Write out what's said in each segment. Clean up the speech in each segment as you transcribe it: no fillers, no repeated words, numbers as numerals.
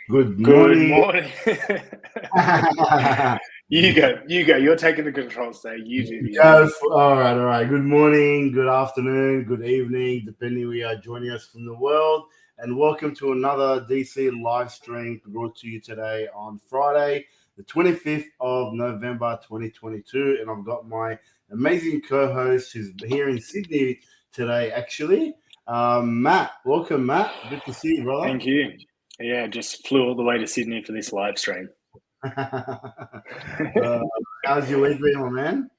Good Good morning. morning. You go. You're taking the controls today. You do the intro. All right. Good morning, good afternoon, good evening, depending where you are joining us from the world. And welcome to another DC live stream brought to you today on Friday, the 25th of November, 2022. And I've got my amazing co-host who's here in Sydney today, actually. Matt. Welcome, Matt. Good to see you, brother. Thank you. Yeah, just flew all the way to Sydney for this live stream. uh, how's your week been, my man?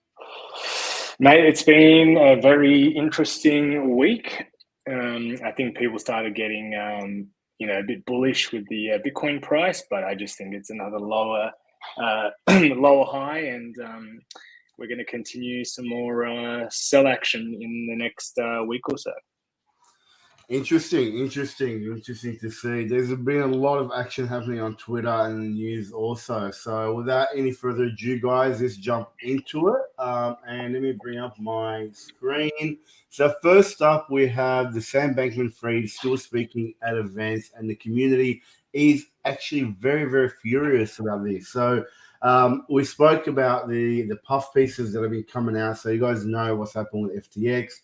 Mate, it's been a very interesting week. I think people started getting, a bit bullish with the Bitcoin price, but I just think it's another lower, lower high, and we're going to continue some more sell action in the next week or so. Interesting to see. There's been a lot of action happening on Twitter and the news also. So, without any further ado, guys, let's jump into it. And let me bring up my screen. So, first up, we have the Sam Bankman-Fried still speaking at events, and the community is actually very, very furious about this. So, we spoke about the puff pieces that have been coming out. So, you guys know what's happened with FTX.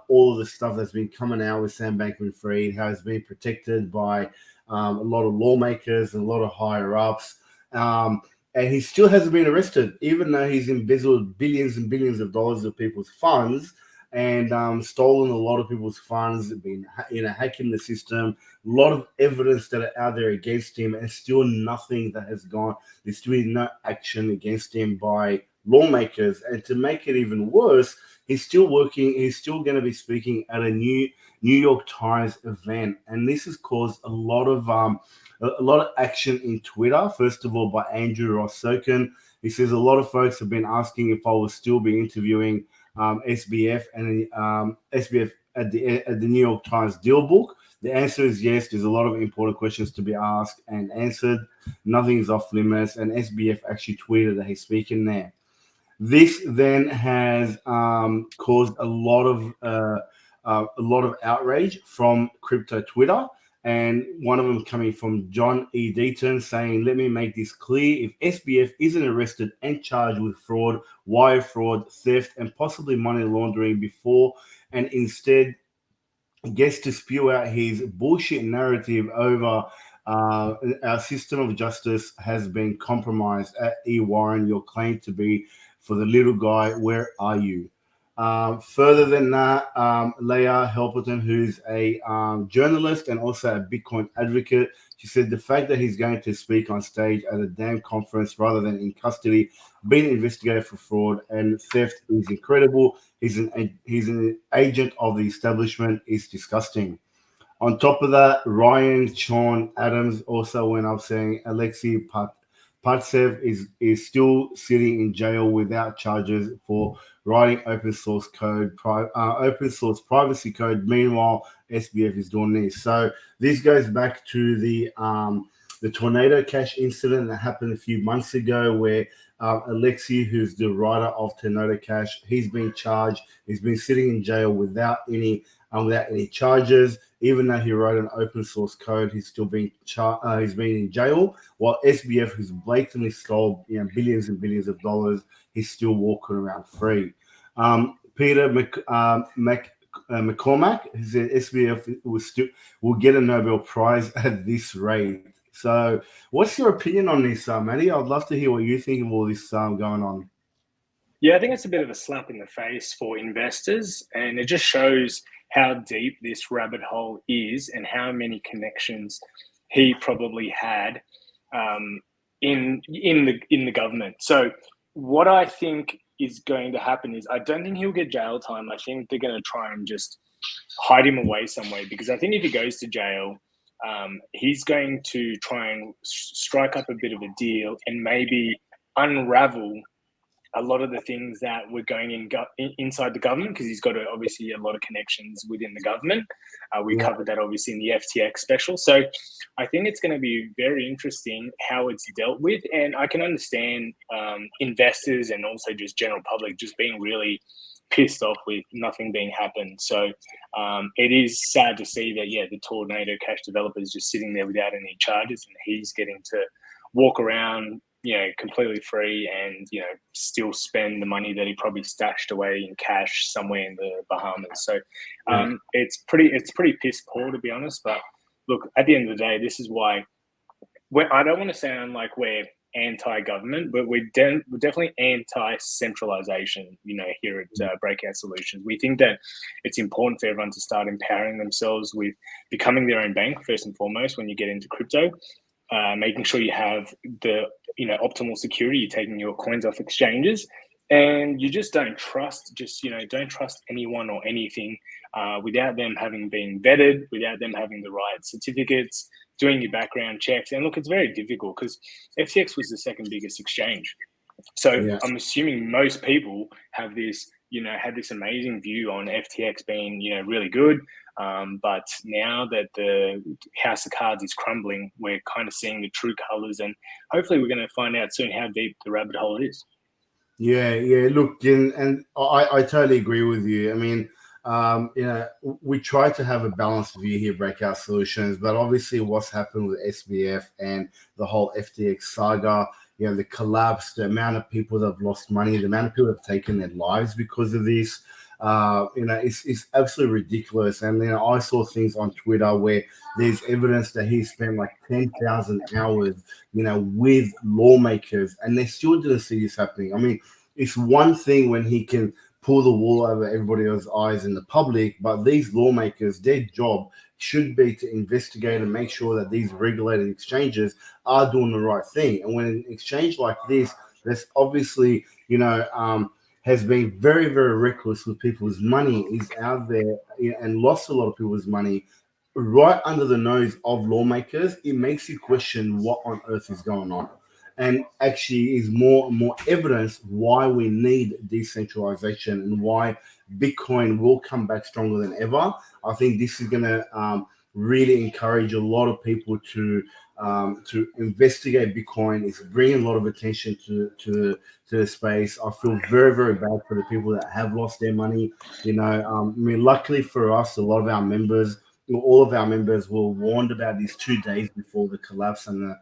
All of the stuff that's been coming out with Sam Bankman-Fried, how it's been protected by a lot of lawmakers and a lot of higher ups. And he still hasn't been arrested, even though he's embezzled billions and billions of dollars of people's funds and stolen a lot of people's funds, been hacking the system. A lot of evidence that are out there against him, and still nothing that has gone. There's still been no action against him by lawmakers. And to make it even worse, he's still working. He's still going to be speaking at a New York Times event, and this has caused a lot of action in Twitter. First of all, by Andrew Ross-Sokin, he says a lot of folks have been asking if I will still be interviewing SBF and SBF at the New York Times deal book. The answer is yes. There's a lot of important questions to be asked and answered. Nothing is off limits, and SBF actually tweeted that he's speaking there. This then has caused a lot of outrage from crypto Twitter, and one of them coming from John E. Deaton saying, "Let me make this clear: if SBF isn't arrested and charged with fraud, wire fraud, theft, and possibly money laundering before, and instead gets to spew out his bullshit narrative over." Our system of justice has been compromised. At E. Warren, your claim to be for the little guy, where are you? Further than that, Leah Helperton, who's a journalist and also a Bitcoin advocate, she said the fact that he's going to speak on stage at a damn conference rather than in custody, being investigated for fraud and theft is incredible. He's an agent of the establishment. Is disgusting. On top of that, Ryan Sean Adams also went up saying Alexei Patsev is still sitting in jail without charges for writing open source privacy code. Meanwhile, SBF is doing this. So this goes back to the Tornado Cash incident that happened a few months ago, where Alexei, who's the writer of Tornado Cash, he's been charged. He's been sitting in jail without any charges. Even though he wrote an open source code, he's still being he's been in jail. While SBF, who's blatantly stole billions and billions of dollars, he's still walking around free. Peter McCormack, who said SBF will get a Nobel Prize at this rate. So, what's your opinion on this, Matty? I'd love to hear what you think of all this going on. Yeah, I think it's a bit of a slap in the face for investors, and it just shows how deep this rabbit hole is and how many connections he probably had in the government. So what I think is going to happen is I don't think he'll get jail time. I think they're going to try and just hide him away somewhere, because I think if he goes to jail, he's going to try and strike up a bit of a deal and maybe unravel a lot of the things that were going inside the government, because he's got obviously a lot of connections within the government. We covered that obviously in the FTX special. So I think it's going to be very interesting how it's dealt with. And I can understand investors and also just general public just being really pissed off with nothing being happened. So it is sad to see that, the Tornado Cash developer is just sitting there without any charges, and he's getting to walk around, completely free, and still spend the money that he probably stashed away in cash somewhere in the Bahamas. So it's pretty piss poor, to be honest. But look, at the end of the day, this is why I don't want to sound like we're anti-government, but we're definitely anti-centralization, here at Breakout Solutions. We think that it's important for everyone to start empowering themselves with becoming their own bank, first and foremost, when you get into crypto, making sure you have the, optimal security, you're taking your coins off exchanges, and you just don't trust, don't trust anyone or anything without them having been vetted, without them having the right certificates, doing your background checks. And look, it's very difficult because FTX was the second biggest exchange. So I'm assuming most people have this, had this amazing view on FTX being, really good. But now that the house of cards is crumbling, we're kind of seeing the true colors, and hopefully we're going to find out soon how deep the rabbit hole is. Yeah. Look, and I totally agree with you. I mean, we try to have a balanced view here, Breakout Solutions, but obviously what's happened with SBF and the whole FTX saga, the collapse, the amount of people that have lost money, the amount of people that have taken their lives because of this, it's absolutely ridiculous. And I saw things on Twitter where there's evidence that he spent like 10,000 hours, with lawmakers, and they still didn't see this happening. I mean, it's one thing when he can pull the wool over everybody else's eyes in the public, but these lawmakers, their job should be to investigate and make sure that these regulated exchanges are doing the right thing. And when an exchange like this, that's obviously, has been very, very reckless with people's money, is out there and lost a lot of people's money right under the nose of lawmakers, it makes you question what on earth is going on. And actually is more and more evidence why we need decentralization and why Bitcoin will come back stronger than ever. I think this is going to really encourage a lot of people to investigate Bitcoin. It's bringing a lot of attention to the space. I feel very, very bad for the people that have lost their money. Luckily for us, a lot of our members, all of our members were warned about this 2 days before the collapse and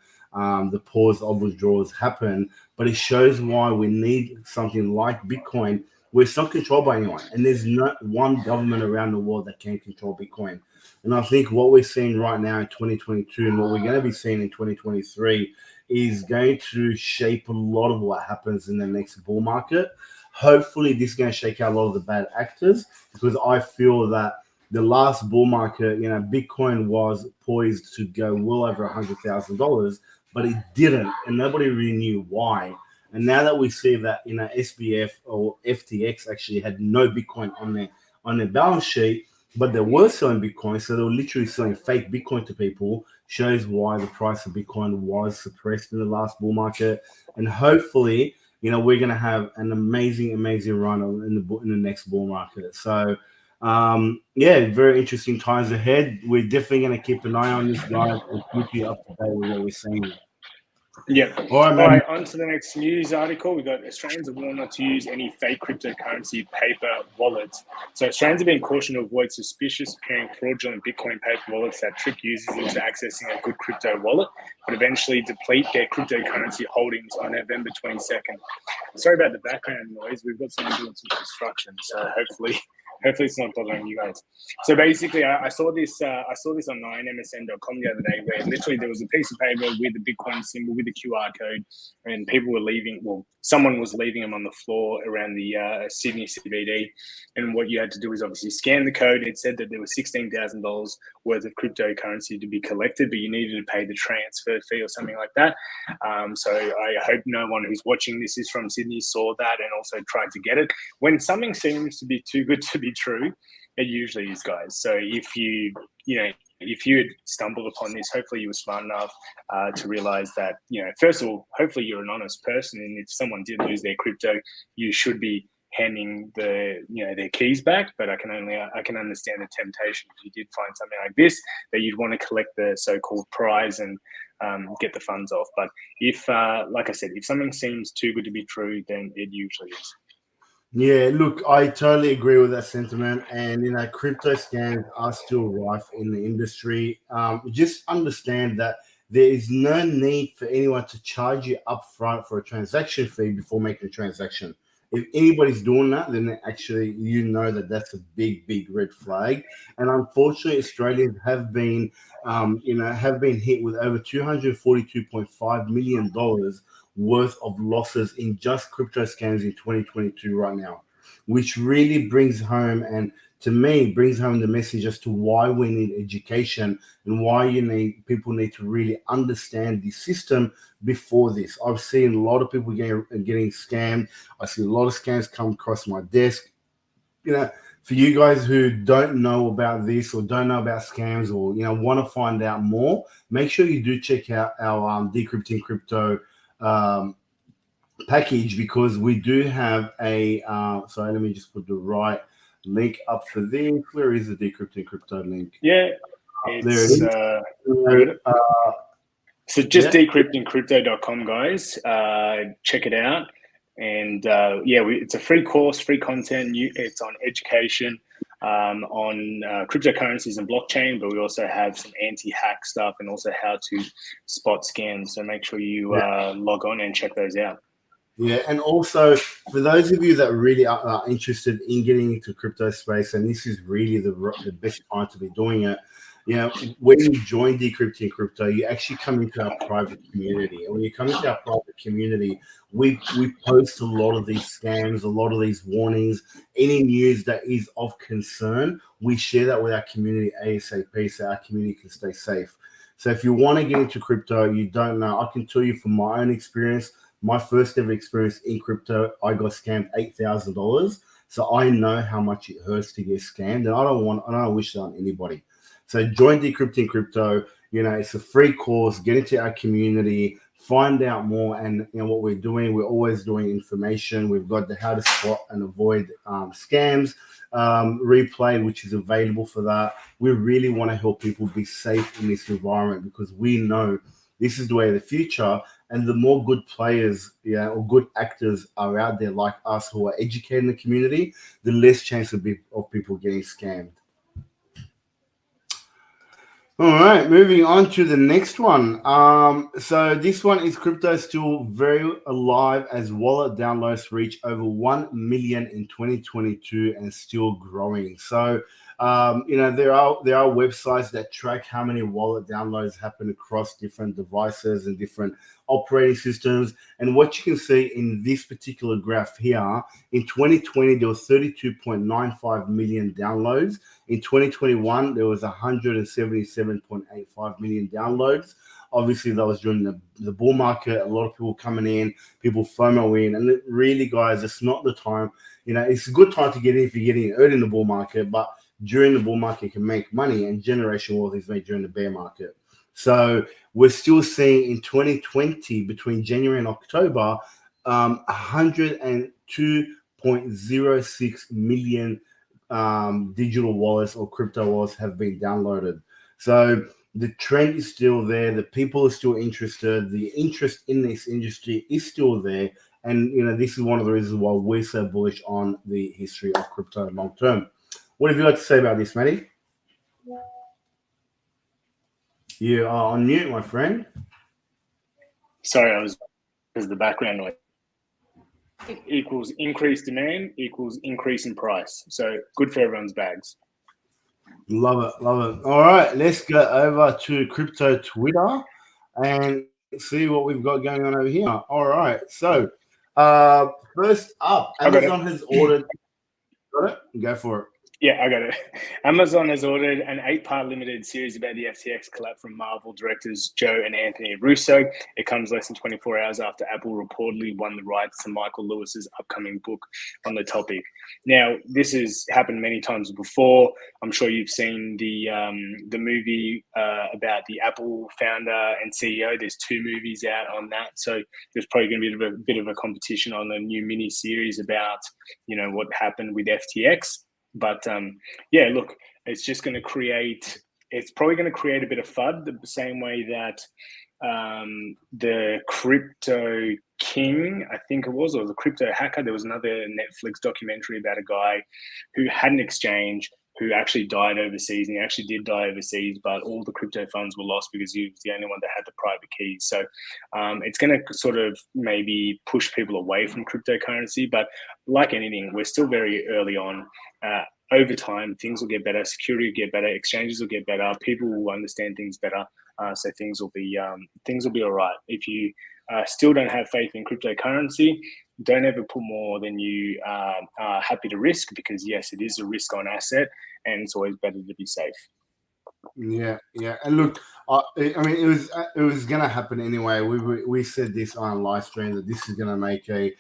the pause of withdrawals happen. But it shows why we need something like Bitcoin where it's not controlled by anyone. And there's not one government around the world that can control Bitcoin. And I think what we're seeing right now in 2022 and what we're going to be seeing in 2023 is going to shape a lot of what happens in the next bull market. Hopefully, this is going to shake out a lot of the bad actors, because I feel that the last bull market, Bitcoin was poised to go well over $100,000, but it didn't, and nobody really knew why. And now that we see that, SBF or FTX actually had no Bitcoin on their balance sheet, but they were selling Bitcoin, so they were literally selling fake Bitcoin to people, shows why the price of Bitcoin was suppressed in the last bull market. And hopefully, we're going to have an amazing run in the next bull market. So, very interesting times ahead. We're definitely going to keep an eye on this, guys, and keep you up to date with what we're seeing. Yeah. All right, on to the next news article. We've got Australians are warned not to use any fake cryptocurrency paper wallets. So Australians are being cautioned to avoid suspicious appearing fraudulent Bitcoin paper wallets that trick users into accessing a good crypto wallet, but eventually deplete their cryptocurrency holdings on November 22nd. Sorry about the background noise. We've got someone doing some construction, so hopefully it's not bothering you guys. So basically, I saw this on 9msn.com the other day, where literally there was a piece of paper with the Bitcoin symbol with the QR code, and people were someone was leaving them on the floor around the Sydney CBD. And what you had to do is obviously scan the code. It said that there was $16,000 worth of cryptocurrency to be collected, but you needed to pay the transfer fee or something like that. So I hope no one who's watching this is from Sydney saw that and also tried to get it. When something seems to be too good to be true, it usually is, guys. So if you had stumbled upon this, hopefully you were smart enough to realize that, first of all, hopefully you're an honest person, and if someone did lose their crypto, you should be handing their keys back. But I can understand the temptation if you did find something like this, that you'd want to collect the so-called prize and get the funds off. But if, like I said, if something seems too good to be true, then it usually is. Yeah, look, I totally agree with that sentiment. And crypto scams are still rife in the industry. Just understand that there is no need for anyone to charge you upfront for a transaction fee before making a transaction. If anybody's doing that, then actually that that's a big, big red flag. And unfortunately, Australians have been hit with over $242.5 million worth of losses in just crypto scams in 2022 right now, which really brings home and to me brings home the message as to why we need education and why people need to really understand the system before this. I've seen a lot of people getting scammed. I see a lot of scams come across my desk. For you guys who don't know about this or don't know about scams or want to find out more, make sure you do check out our decrypting crypto um, package, because we do have a sorry, let me just put the right link up for this. Where is the decrypting crypto link? Yeah, There it it's is. I got it. So just decryptingcrypto.com, guys. Check it out. And it's a free course, free content. It's on education, on cryptocurrencies and blockchain, but we also have some anti-hack stuff and also how to spot scams. So make sure you log on and check those out. Yeah, and also for those of you that really are interested in getting into crypto space, and this is really the best time to be doing it. When you join Decrypting Crypto, you actually come into our private community, and when you come into our private community, we post a lot of these scams, a lot of these warnings, any news that is of concern. We share that with our community ASAP, so our community can stay safe. So if you want to get into crypto, you don't know, I can tell you from my own experience. My first ever experience in crypto, I got scammed $8,000. So I know how much it hurts to get scammed, and I don't wish that on anybody. So join Decrypting Crypto. It's a free course. Get into our community, find out more, and what we're doing. We're always doing information. We've got the how to spot and avoid scams replay, which is available for that. We really want to help people be safe in this environment, because we know this is the way of the future. And the more good players, or good actors are out there like us who are educating the community, the less chance of people getting scammed. All right, moving on to the next one. So this one is crypto still very alive as wallet downloads reach over 1 million in 2022 and still growing. So there are websites that track how many wallet downloads happen across different devices and different operating systems. And what you can see in this particular graph here, in 2020 there was 32.95 million downloads. In 2021 there was 177.85 million downloads. Obviously that was during the bull market, a lot of people coming in, people FOMO in, and really, guys, it's not the time. It's a good time to get in if you're getting early in the bull market, but during the bull market you can make money, and generation wealth is made during the bear market. So we're still seeing in 2020, between January and October, 102.06 million digital wallets or crypto wallets have been downloaded. So the trend is still there. The people are still interested. The interest in this industry is still there. And this is one of the reasons why we're so bullish on the history of crypto long term. What have you got to say about this, Matty? You are on mute, my friend. Sorry, I was because the background noise equals increased demand equals increase in price. So good for everyone's bags. Love it. All right, let's go over to crypto Twitter and see what we've got going on over here. All right, so first up, Amazon has ordered. Got it? Go for it. Yeah, I got it. Amazon has ordered an 8-part limited series about the FTX collapse from Marvel directors Joe and Anthony Russo. It comes less than 24 hours after Apple reportedly won the rights to Michael Lewis's upcoming book on the topic. Now, this has happened many times before. I'm sure you've seen the movie about the Apple founder and CEO. There's 2 movies out on that, so there's probably going to be a bit of a competition on a new mini series about what happened with FTX. But look, it's just going to create. It's probably going to create a bit of FUD, the same way that the crypto King, I think it was, or the crypto hacker. There was another Netflix documentary about a guy who had an exchange who actually died overseas, and he actually did die overseas, but all the crypto funds were lost because he was the only one that had the private keys. So it's going to sort of maybe push people away from cryptocurrency, but like anything, we're still very early on. Over time, things will get better, security will get better, exchanges will get better, people will understand things better, so things will be all right. If you still don't have faith in cryptocurrency, don't ever put more than you are happy to risk, because yes, it is a risk on asset, and it's always better to be safe. Yeah, and look, I mean, it was gonna happen anyway. We said this on live stream that this is gonna make a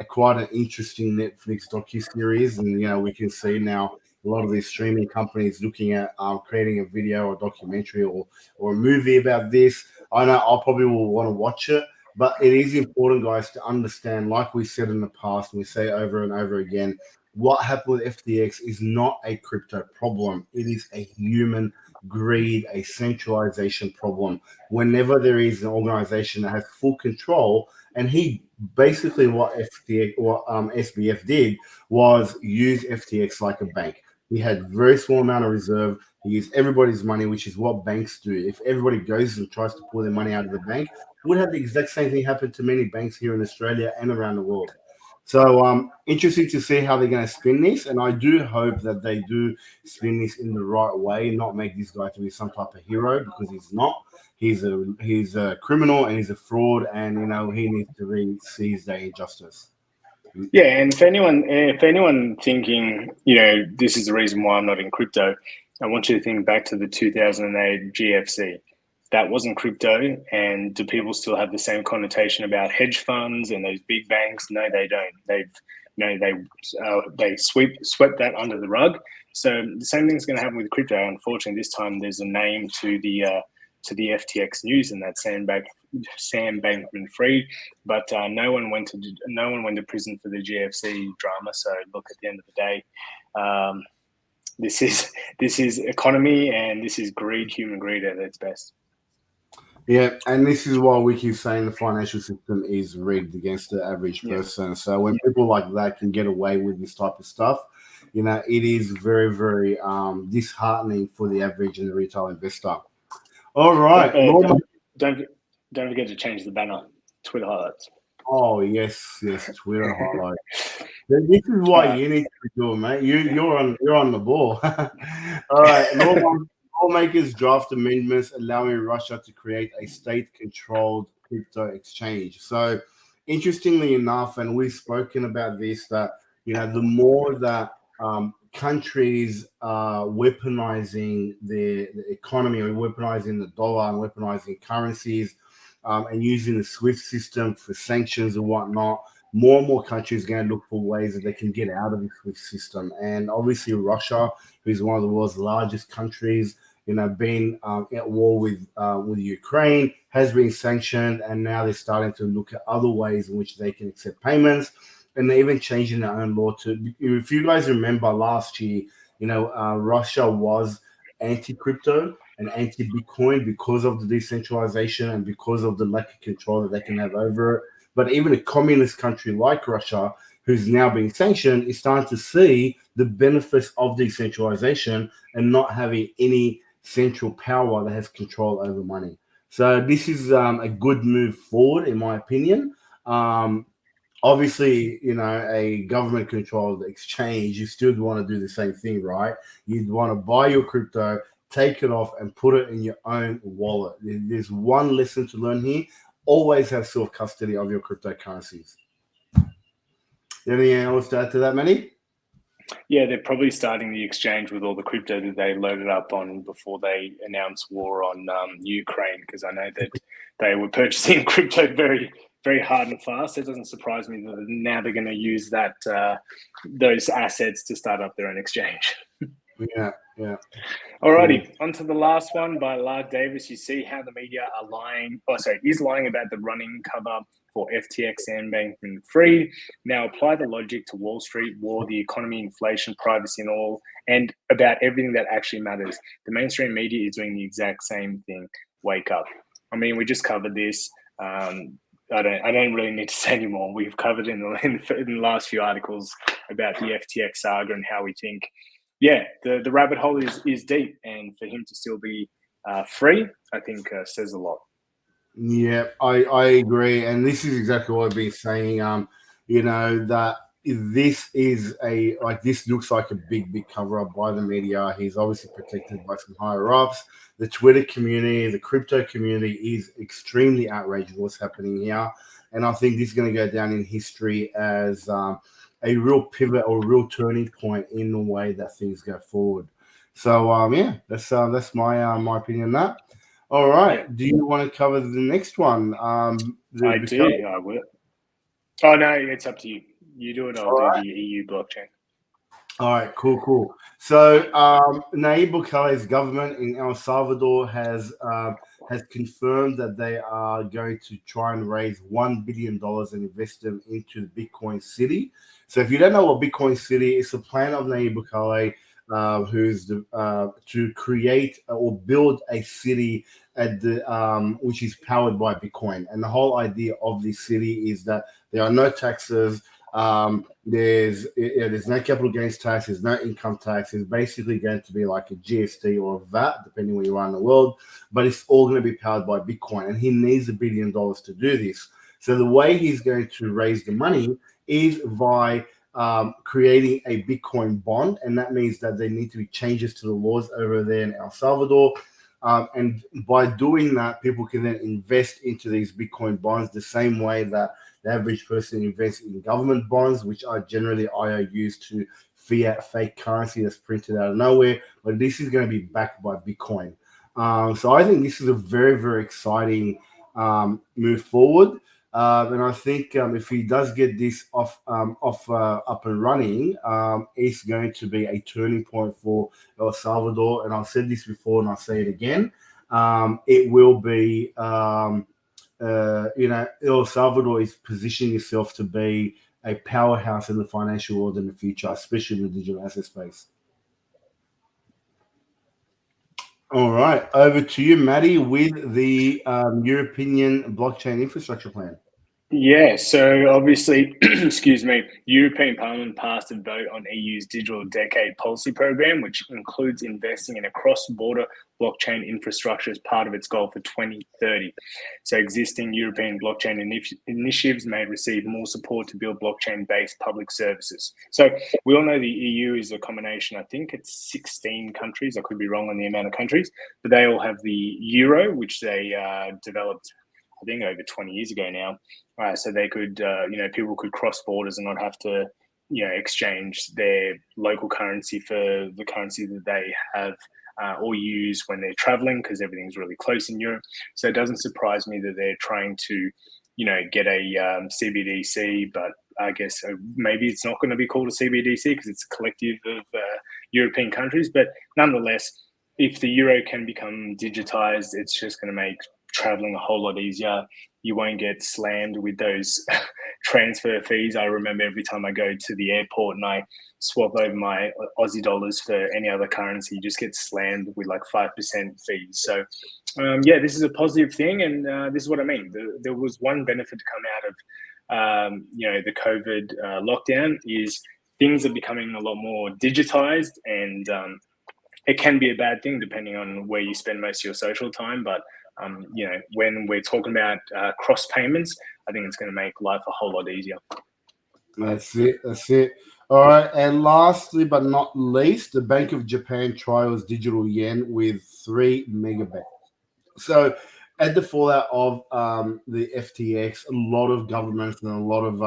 quite an interesting Netflix docu-series, and we can see now a lot of these streaming companies looking at creating a video or documentary or a movie about this. I know I probably will want to watch it, but it is important, guys, to understand, like we said in the past, and we say over and over again, what happened with FTX is not a crypto problem. It is a human greed, a centralization problem. Whenever there is an organization that has full control, and he basically what FTX or SBF did was use FTX like a bank. He had very small amount of reserve. He used everybody's money, which is what banks do. If everybody goes and tries to pull their money out of the bank, would have the exact same thing happen to many banks here in Australia and around the world. So interesting to see how they're going to spin this, and I do hope that they do spin this in the right way, not make this guy to be some type of hero, because he's not. He's a criminal and he's a fraud, and he needs to see his day in justice. Yeah, and for anyone thinking, this is the reason why I'm not in crypto, I want you to think back to the 2008 GFC. That wasn't crypto, and do people still have the same connotation about hedge funds and those big banks? No, they don't. They swept that under the rug. So the same thing's going to happen with crypto. Unfortunately, this time there's a name to the FTX news, and that's Sam Bankman-Fried. But no one went to prison for the GFC drama. So look, at the end of the day, this is economy, and this is greed, human greed at its best. Yeah, and this is why we keep saying the financial system is rigged against the average person. Yeah. So when people like that can get away with this type of stuff, it is very, very disheartening for the average and the retail investor. All right. Don't forget to change the banner. Twitter highlights. Oh, yes, Twitter highlights. This is why you need to be doing, mate. You're on the ball. All right. Lawmakers draft amendments allowing Russia to create a state-controlled crypto exchange. So, interestingly enough, and we've spoken about this, that the more that countries are weaponizing the economy, or weaponizing the dollar and weaponizing currencies, and using the SWIFT system for sanctions and whatnot, more and more countries are going to look for ways that they can get out of the SWIFT system. And obviously, Russia, who's one of the world's largest countries, been at war with Ukraine, has been sanctioned, and now they're starting to look at other ways in which they can accept payments, and they're even changing their own law to. If you guys remember last year, Russia was anti-crypto and anti-Bitcoin because of the decentralization and because of the lack of control that they can have over it. But even a communist country like Russia, who's now being sanctioned, is starting to see the benefits of decentralization and not having any central power that has control over money. So this is a good move forward, in my opinion. Obviously, a government-controlled exchange, you still want to do the same thing, right? You'd want to buy your crypto, take it off, and put it in your own wallet. There's one lesson to learn here. Always have self-custody of your cryptocurrencies. Anything else to add to that, Manny? Yeah, they're probably starting the exchange with all the crypto that they loaded up on before they announced war on Ukraine, because I know that they were purchasing crypto very, very hard and fast. It doesn't surprise me that now they're going to use those assets to start up their own exchange. Yeah. Alrighty, on to the last one by Lard Davis. You see how the media are lying. Is lying about the running cover for FTX and Bankman-Fried. Now apply the logic to Wall Street, war, the economy, inflation, privacy, and all, and about everything that actually matters. The mainstream media is doing the exact same thing. Wake up. I mean, we just covered this. I don't really need to say anymore. We've covered in the last few articles about the FTX saga and how we think, the rabbit hole is deep, and for him to still be free, I think says a lot. Yeah, I agree, and this is exactly what I've been saying. That this is this looks like a big cover up by the media. He's obviously protected by some higher ups. The Twitter community, the crypto community is extremely outraged what's happening here, and I think this is going to go down in history as a real pivot or real turning point in the way that things go forward. So that's my opinion on that. All right. Do you want to cover the next one? I do. I will. Oh no, it's up to you. You do it. I'll do the EU blockchain. All right. Cool. So Nayib Bukele's government in El Salvador has confirmed that they are going to try and raise $1 billion and invest them into the Bitcoin City. So if you don't know what Bitcoin City is, a plan of Nayib Bukele, who's to create or build a city at the which is powered by Bitcoin. And the whole idea of this city is that there are no taxes. There's no capital gains tax. There's no income tax. It's basically going to be like a GST or a VAT, depending where you are in the world. But it's all going to be powered by Bitcoin, and he needs $1 billion to do this. So the way he's going to raise the money is by creating a Bitcoin bond, and that means that there need to be changes to the laws over there in El Salvador. And by doing that, people can then invest into these Bitcoin bonds the same way that the average person invests in government bonds, which are generally IOUs to fiat fake currency that's printed out of nowhere. But this is going to be backed by Bitcoin. So I think this is a very, very exciting move forward. And I think if he does get this up and running, it's going to be a turning point for El Salvador. And I've said this before, and I'll say it again. It will be, El Salvador is positioning itself to be a powerhouse in the financial world in the future, especially in the digital asset space. All right, over to you, Maddie, with the European blockchain infrastructure plan. Yeah, so obviously, excuse me, European Parliament passed a vote on EU's Digital Decade Policy Program, which includes investing in a cross-border blockchain infrastructure as part of its goal for 2030. So existing European blockchain initiatives may receive more support to build blockchain-based public services. So we all know the EU is a combination, I think it's 16 countries, I could be wrong on the amount of countries, but they all have the euro, which they developed, I think, over 20 years ago now. So they could, people could cross borders and not have to, exchange their local currency for the currency that they have or use when they're traveling, because everything's really close in Europe. So it doesn't surprise me that they're trying to, get a CBDC, but I guess maybe it's not going to be called a CBDC because it's a collective of European countries. But nonetheless, if the euro can become digitized, it's just going to make traveling a whole lot easier. You won't get slammed with those transfer fees. I remember every time I go to the airport and I swap over my Aussie dollars for any other currency, you just get slammed with like 5% fees. So this is a positive thing, and this is what I mean. There was one benefit to come out of the COVID lockdown is things are becoming a lot more digitized, and it can be a bad thing depending on where you spend most of your social time. But when we're talking about cross payments, I think it's going to make life a whole lot easier. That's it. All right. And lastly, but not least, the Bank of Japan trials digital yen with 3 megabytes. So at the fallout of the FTX, a lot of governments and a lot of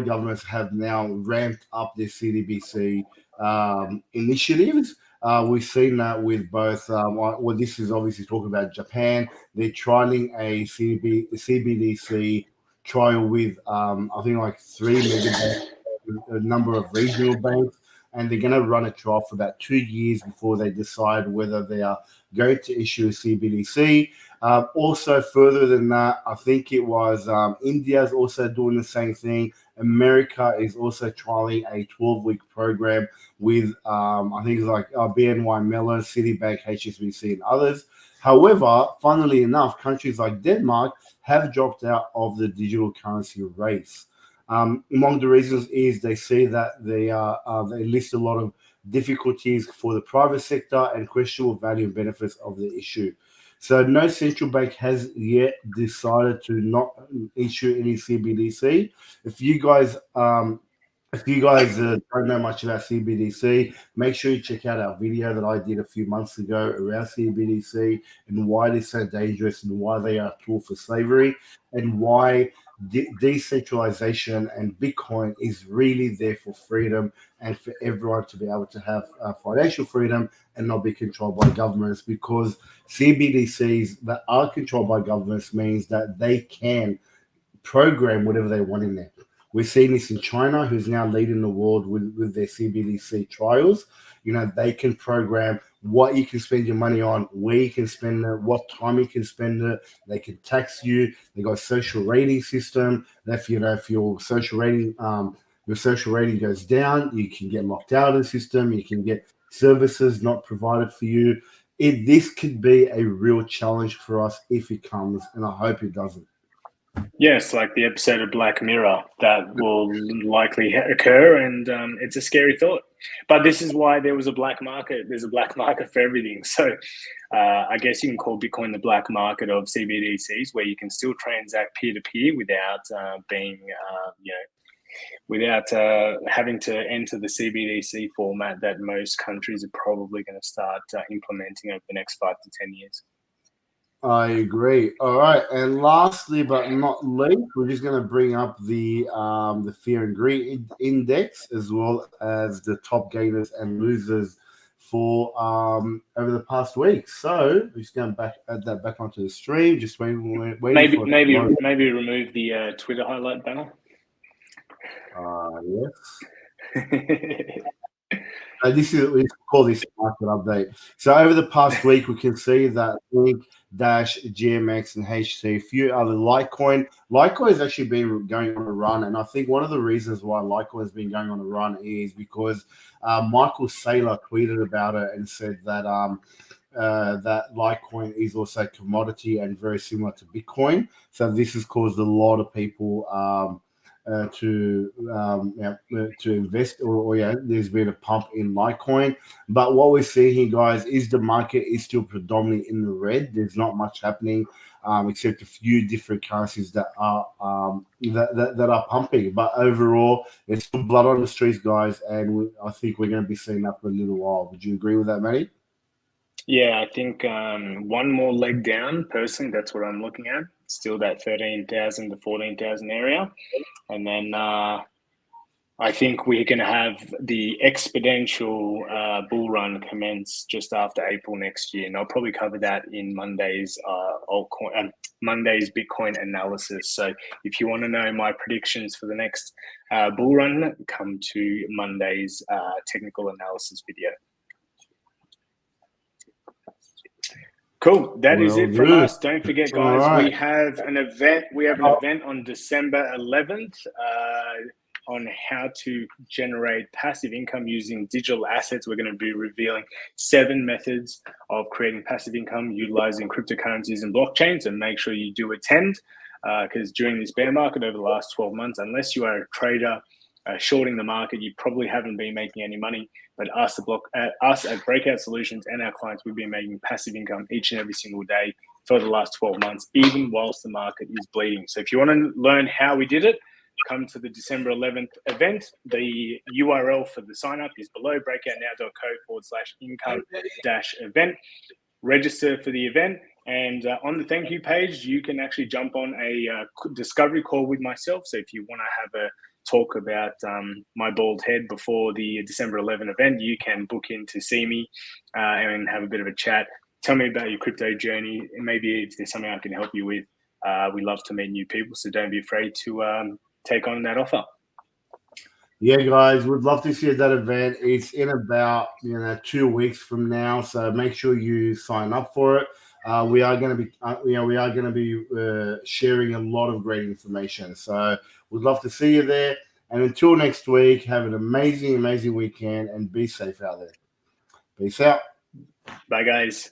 governments have now ramped up their CBDC initiatives. We've seen that with both. This is obviously talking about Japan. They're trialing a CBDC trial with I think like 3 megabytes, a number of regional banks, and they're going to run a trial for about 2 years before they decide whether they are going to issue a CBDC. Also, further than that, I think it was India's also doing the same thing. America is also trialing a 12-week program with, I think it's like BNY Mellon, Citibank, HSBC, and others. However, funnily enough, countries like Denmark have dropped out of the digital currency race. Among the reasons is they say that they list a lot of difficulties for the private sector and questionable value and benefits of the issue. So no central bank has yet decided to not issue any CBDC. If you guys don't know much about CBDC, make sure you check out our video that I did a few months ago around CBDC and why they're so dangerous and why they are a tool for slavery and why decentralization and Bitcoin is really there for freedom and for everyone to be able to have financial freedom and not be controlled by governments, because CBDCs that are controlled by governments means that they can program whatever they want in there. We've seen this in China, who's now leading the world with their CBDC trials. You know, they can program what you can spend your money on, where you can spend it, what time you can spend it. They can tax you. They got a social rating system. If your social rating goes down, you can get locked out of the system. You can get services not provided for you. This could be a real challenge for us if it comes, and I hope it doesn't. Yes, like the episode of Black Mirror that will likely occur, and it's a scary thought. But this is why there was a black market. There's a black market for everything. So I guess you can call Bitcoin the black market of CBDCs, where you can still transact peer-to-peer without without having to enter the CBDC format that most countries are probably going to start implementing over the next 5 to 10 years. I agree. All right, and lastly but not least, we're just going to bring up the Fear and Greed Index, as well as the top gainers and losers for over the past week. So we're just going to add that back onto the stream. Just waiting. Maybe remove the Twitter highlight banner. Yes. We call this market update. So over the past week, we can see that Link, Dash, GMX, and HT, a few other Litecoin. Litecoin has actually been going on a run, and I think one of the reasons why Litecoin has been going on a run is because Michael Saylor tweeted about it and said that that Litecoin is also a commodity and very similar to Bitcoin. So this has caused a lot of people to invest, or there's been a pump in Litecoin. But what we're seeing here, guys, is the market is still predominantly in the red. There's not much happening except a few different currencies that are that are pumping. But overall, it's still blood on the streets, guys, and I think we're going to be seeing that for a little while. Would you agree with that, Matty? Yeah, I think one more leg down, personally, that's what I'm looking at. Still that 13,000 to 14,000 area. And then I think we're going to have the exponential bull run commence just after April next year. And I'll probably cover that in Monday's Monday's Bitcoin analysis. So if you want to know my predictions for the next bull run, come to Monday's technical analysis video. Cool. That is it from us. Don't forget, guys, we have an event. We have an event on December 11th on how to generate passive income using digital assets. We're going to be revealing 7 methods of creating passive income utilizing cryptocurrencies and blockchains. And make sure you do attend, because during this bear market over the last 12 months, unless you are a trader shorting the market, you probably haven't been making any money. But us at Breakout Solutions and our clients, we've been making passive income each and every single day for the last 12 months, even whilst the market is bleeding. So if you want to learn how we did it, come to the December 11th event. The URL for the sign up is below, breakoutnow.co/income-event. Register for the event. And on the thank you page, you can actually jump on a discovery call with myself. So if you want to have a talk about my bald head before the December 11 event, you can book in to see me and have a bit of a chat. Tell me about your crypto journey, and maybe if there's something I can help you with. We love to meet new people, so don't be afraid to take on that offer. Yeah, guys, we'd love to see you at that event. It's in about 2 weeks from now, so make sure you sign up for it. we are going to be sharing a lot of great information. So we'd love to see you there. And until next week, have an amazing, amazing weekend and be safe out there. Peace out. Bye, guys.